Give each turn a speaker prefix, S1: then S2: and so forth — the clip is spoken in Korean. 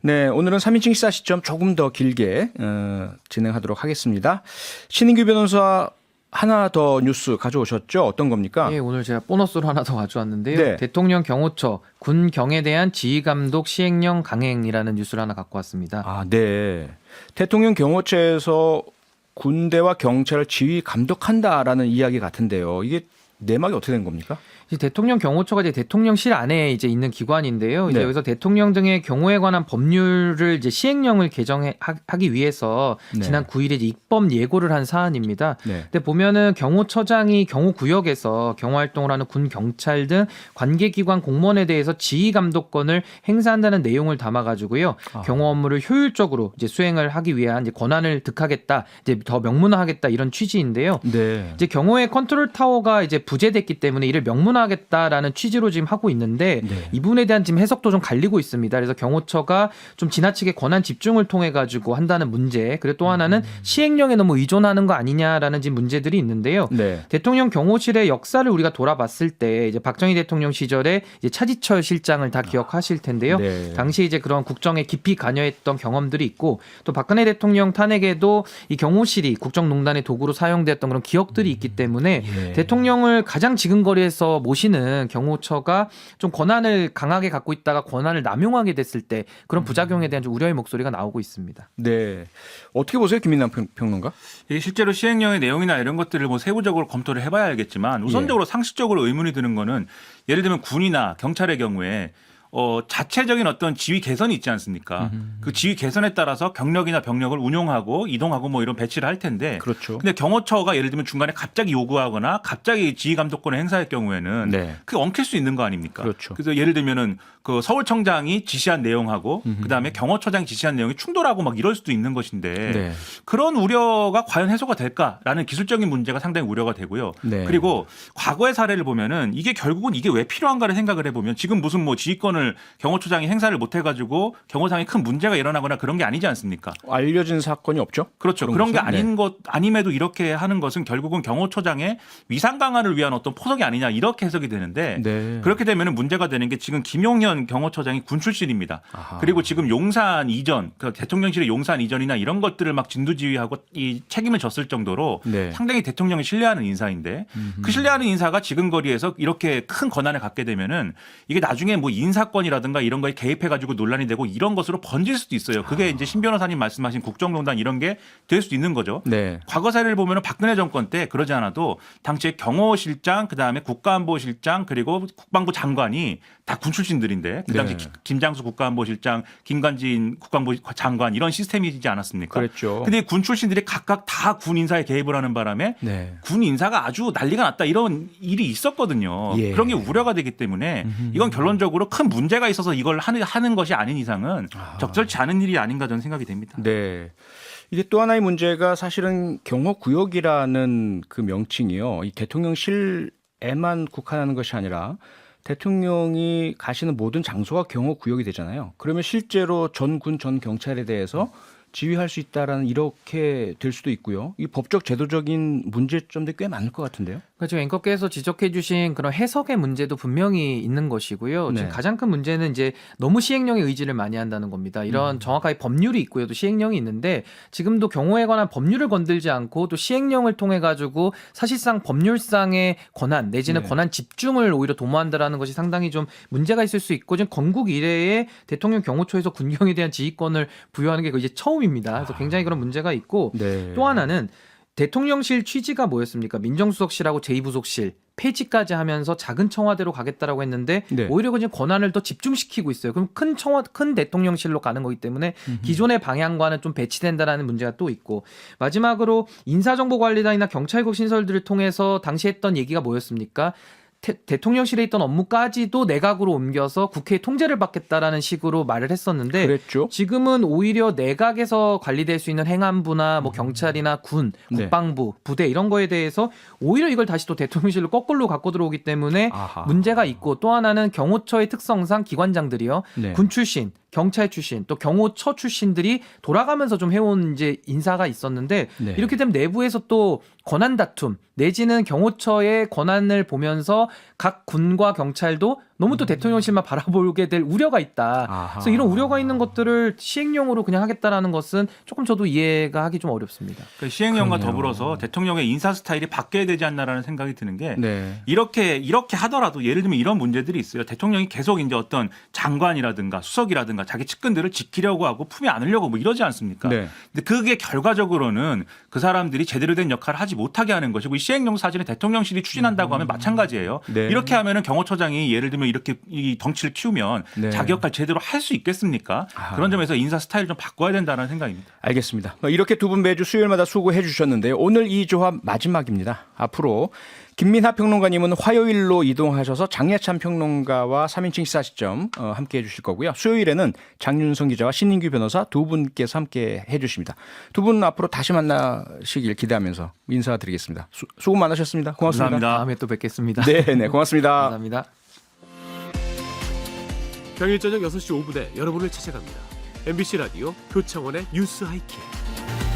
S1: 네, 오늘은 3인칭 시사 시점 조금 더 길게 진행하도록 하겠습니다. 신인규 변호사 하나 더 뉴스 가져오셨죠? 어떤 겁니까?
S2: 예, 오늘 제가 보너스로 하나 더 가져왔는데요.
S1: 네.
S2: 대통령 경호처 군 경에 대한 지휘감독 시행령 강행이라는 뉴스를 하나 갖고 왔습니다.
S1: 아, 네. 대통령 경호처에서 군대와 경찰을 지휘 감독한다라는 이야기 같은데요. 이게 내막이 어떻게 된 겁니까?
S2: 이제 대통령 경호처가 이제 대통령실 안에 이제 있는 기관인데요. 이제
S1: 네.
S2: 여기서 대통령 등의 경호에 관한 법률을 이제 시행령을 개정하기 위해서
S1: 네.
S2: 지난 9일에 이제 입법 예고를 한 사안입니다.
S1: 네.
S2: 근데 보면은 경호처장이 경호구역에서 경호활동을 하는 군 경찰 등 관계기관 공무원에 대해서 지휘 감독권을 행사한다는 내용을 담아가지고요.
S1: 아.
S2: 경호 업무를 효율적으로 이제 수행을 하기 위한 이제 권한을 득하겠다, 이제 더 명문화하겠다 이런 취지인데요.
S1: 네.
S2: 이제 경호의 컨트롤 타워가 이제 부재됐기 때문에 이를 명문화하겠다라는 취지로 지금 하고 있는데
S1: 네.
S2: 이 부분에 대한 지금 해석도 좀 갈리고 있습니다. 그래서 경호처가 좀 지나치게 권한 집중을 통해 가지고 한다는 문제, 그리고 또 하나는 시행령에 너무 의존하는 거 아니냐라는 지금 문제들이 있는데요.
S1: 네.
S2: 대통령 경호실의 역사를 우리가 돌아봤을 때 이제 박정희 대통령 시절에 이제 차지철 실장을 다 기억하실 텐데요.
S1: 네.
S2: 당시 이제 그런 국정에 깊이 관여했던 경험들이 있고 또 박근혜 대통령 탄핵에도 이 경호실이 국정농단의 도구로 사용됐던 그런 기억들이 있기 때문에
S1: 예.
S2: 대통령을 가장 지근거리에서 모시는 경호처가 좀 권한을 강하게 갖고 있다가 권한을 남용하게 됐을 때 그런 부작용에 대한 좀 우려의 목소리가 나오고 있습니다.
S1: 네. 어떻게 보세요, 김민남 평론가?
S3: 이게 실제로 시행령의 내용이나 이런 것들을 뭐 세부적으로 검토를 해봐야 알겠지만 우선적으로 상식적으로 의문이 드는 거는 예를 들면 군이나 경찰의 경우에 자체적인 어떤 지휘 개선이 있지 않습니까? 그 지휘 개선에 따라서 경력이나 병력을 운용하고 이동하고 뭐 이런 배치를 할 텐데.
S1: 그렇죠.
S3: 근데 경호처가 예를 들면 중간에 갑자기 요구하거나 갑자기 지휘 감독권을 행사할 경우에는
S1: 네.
S3: 그게 엉킬 수 있는 거 아닙니까?
S1: 그렇죠.
S3: 그래서 예를 들면은 그 서울청장이 지시한 내용하고 그다음에 경호처장이 지시한 내용이 충돌하고 막 이럴 수도 있는 것인데
S1: 네.
S3: 그런 우려가 과연 해소가 될까라는 기술적인 문제가 상당히 우려가 되고요.
S1: 네.
S3: 그리고 과거의 사례를 보면은 이게 결국은 이게 왜 필요한가를 생각을 해보면 지금 무슨 뭐 지휘권을 경호처장이 행사를 못 해가지고 경호상에 큰 문제가 일어나거나 그런 게 아니지 않습니까?
S1: 알려진 사건이 없죠?
S3: 그렇죠. 그런 게
S1: 것은?
S3: 아닌 것 아님에도 이렇게 하는 것은 결국은 경호처장의 위상 강화를 위한 어떤 포석이 아니냐 이렇게 해석이 되는데
S1: 네.
S3: 그렇게 되면은 문제가 되는 게 지금 김용현 경호처장이 군 출신입니다.
S1: 아하.
S3: 그리고 지금 용산 이전, 그 대통령실의 용산 이전이나 이런 것들을 막 진두지휘하고 이 책임을 졌을 정도로
S1: 네.
S3: 상당히 대통령이 신뢰하는 인사인데 그 신뢰하는 인사가 지근거리에서 이렇게 큰 권한을 갖게 되면은 이게 나중에 뭐 인사권이라든가 이런 거에 개입해가지고 논란이 되고 이런 것으로 번질 수도 있어요. 그게 이제 신 변호사님 말씀하신 국정농단 이런 게 될 수도 있는 거죠.
S1: 네.
S3: 과거 사례를 보면 박근혜 정권 때 그러지 않아도 당시에 경호실장, 그다음에 국가안보실장 그리고 국방부 장관이 다 군 출신들인데 그 당시
S1: 네.
S3: 김장수 국가안보실장, 김관진 국방부 장관 이런 시스템이지 않았습니까?
S1: 그랬죠.
S3: 근데 군 출신들이 각각 다 군 인사에 개입을 하는 바람에
S1: 네.
S3: 군 인사가 아주 난리가 났다 이런 일이 있었거든요.
S1: 예.
S3: 그런 게 우려가 되기 때문에 이건 결론적으로 큰 문제가 있어서 이걸 하는 것이 아닌 이상은 적절치 않은 일이 아닌가 저는 생각이 됩니다.
S1: 네. 이게 또 하나의 문제가 사실은 경호구역이라는 그 명칭이요. 이 대통령실에만 국한하는 것이 아니라 대통령이 가시는 모든 장소가 경호구역이 되잖아요. 그러면 실제로 전군, 전 경찰에 대해서 지휘할 수 있다라는 이렇게 될 수도 있고요. 이 법적 제도적인 문제점도 꽤 많을 것 같은데요.
S2: 그러니까 지금 앵커께서 지적해 주신 그런 해석의 문제도 분명히 있는 것이고요. 지금
S1: 네.
S2: 가장 큰 문제는 이제 너무 시행령에 의지를 많이 한다는 겁니다. 이런 정확하게 법률이 있고요. 또 시행령이 있는데 지금도 경호에 관한 법률을 건들지 않고 또 시행령을 통해 가지고 사실상 법률상의 권한 내지는
S1: 네.
S2: 권한 집중을 오히려 도모한다라는 것이 상당히 좀 문제가 있을 수 있고 지금 건국 이래에 대통령 경호처에서 군경에 대한 지휘권을 부여하는 게 이제 처음입니다. 그래서 굉장히 그런 문제가 있고
S1: 네.
S2: 또 하나는 대통령실 취지가 뭐였습니까? 민정수석실하고 제2부속실 폐지까지 하면서 작은 청와대로 가겠다라고 했는데
S1: 네.
S2: 오히려 그냥 권한을 더 집중시키고 있어요. 그럼 큰 대통령실로 가는 거기 때문에 기존의 방향과는 좀 배치된다라는 문제가 또 있고 마지막으로 인사정보관리단이나 경찰국 신설들을 통해서 당시 했던 얘기가 뭐였습니까? 대통령실에 있던 업무까지도 내각으로 옮겨서 국회의 통제를 받겠다라는 식으로 말을 했었는데
S1: 그랬죠.
S2: 지금은 오히려 내각에서 관리될 수 있는 행안부나 뭐 경찰이나 군,
S1: 네.
S2: 국방부, 부대 이런 거에 대해서 오히려 이걸 다시 또 대통령실로 거꾸로 갖고 들어오기 때문에
S1: 아하.
S2: 문제가 있고 또 하나는 경호처의 특성상 기관장들이요.
S1: 네.
S2: 군 출신, 경찰 출신, 또 경호처 출신들이 돌아가면서 좀 해온 이제 인사가 있었는데
S1: 네.
S2: 이렇게 되면 내부에서 또 권한 다툼 내지는 경호처의 권한을 보면서 각 군과 경찰도 너무 또 대통령실만 바라보게 될 우려가 있다.
S1: 아하.
S2: 그래서 이런 우려가 있는 것들을 시행령으로 그냥 하겠다라는 것은 조금 저도 이해가 하기 좀 어렵습니다.
S3: 그러니까 시행령과
S1: 그러네요.
S3: 더불어서 대통령의 인사 스타일이 바뀌어야 되지 않나라는 생각이 드는 게
S1: 네.
S3: 이렇게 하더라도 예를 들면 이런 문제들이 있어요. 대통령이 계속 이제 어떤 장관이라든가 수석이라든가 자기 측근들을 지키려고 하고 품에 안으려고 뭐 이러지 않습니까?
S1: 네.
S3: 근데 그게 결과적으로는 그 사람들이 제대로 된 역할을 하지 못하게 하는 것이고 이 시행령 사실은 대통령실이 추진한다고 하면 마찬가지예요.
S1: 네.
S3: 이렇게 하면은 경호처장이 예를 들면 이렇게 이 덩치를 키우면
S1: 네.
S3: 자기 역할 제대로 할 수 있겠습니까?
S1: 아.
S3: 그런 점에서 인사 스타일 좀 바꿔야 된다는 생각입니다.
S1: 알겠습니다. 이렇게 두 분 매주 수요일마다 수고해 주셨는데요. 오늘 이 조합 마지막입니다. 앞으로 김민하 평론가님은 화요일로 이동하셔서 장예찬 평론가와 3인칭 시사 시점 함께 해주실 거고요. 수요일에는 장윤성 기자와 신인규 변호사 두 분께서 함께 해주십니다. 두 분 앞으로 다시 만나시길 기대하면서 인사드리겠습니다. 수고 많으셨습니다. 고맙습니다.
S3: 감사합니다.
S2: 다음에 또 뵙겠습니다.
S1: 네, 고맙습니다.
S2: 감사합니다.
S4: 평일 저녁 6시 5분에 여러분을 찾아갑니다. MBC 라디오 표창원의 뉴스 하이킥.